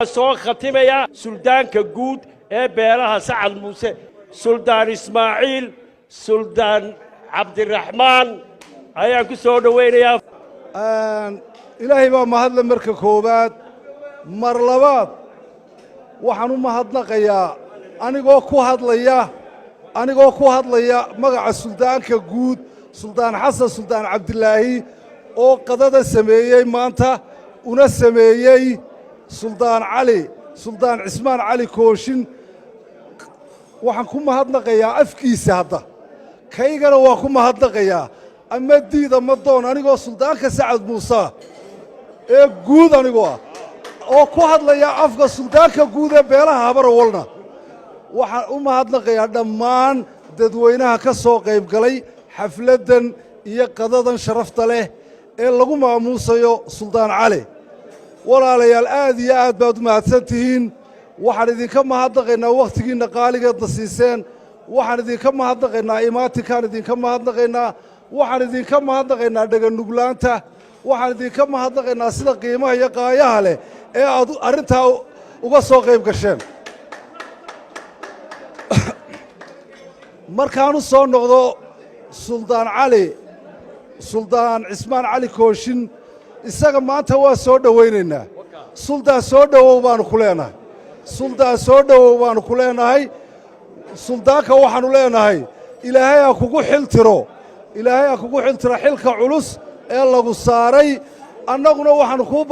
soo khatimaya suldaanka guud ee beelaha Sacad Muuse Suldaan Ismaaciil Suldaan Cabdiraxmaan ayaan ku soo dhaweynayaa ilaahay baa mahadle marka koobaad mar labaad waxaan u mahadnaqayaa anigoo ku hadlaya magaca suldaanka guud Suldaan Xasan Suldaan Cabdilaahi oo qadada sameeyay maanta una sameeyay Suldaan Cali Suldaan Cismaan Cali Kooshin waxaan ku mahadnaqayaa afkiisa hadda kaygana waa ku mahadnaqayaa ama diida ma doon anigoo suldaanka Sacad Muuse ee guud anigoo oo ku hadlaya afka suldaanka guud ee beelaha Habarawalna waxaan u mahadnaqayaa dhammaan dadweynaha ka soo qayb galay xafladan iyo qadadan sharafta leh ee lagu maamuusayo Suldaan Cali walaalayaal aad iyo aad baad u mahadsantihiin waxaan idinka mahadnaqaynaa waqtigiina qaaligeedna siiseen waxaan idinka mahadnaqaynaa imaatinkaan idinka mahadnaqaynaa waxaan idinka mahadnaqaynaa dhaganuglaanta waxaan idinka mahadnaqaynaa sida qiimaha iyo qaayaha leh ee aad arrintaa uga soo qayb gasheen markaan u soo noqdo Suldaan Cali Suldaan Cismaan Cali Kooshin isaga maanta waa soo dhaweynaynaa suldaan soo dhawow baanu ku leenahay suldaan soo dhawow baanu ku leenahay suldaanka waxaanu leenahay ilaahay ha kugu xiltiro xilka culus ee lagu saaray annaguna waxaanu kuu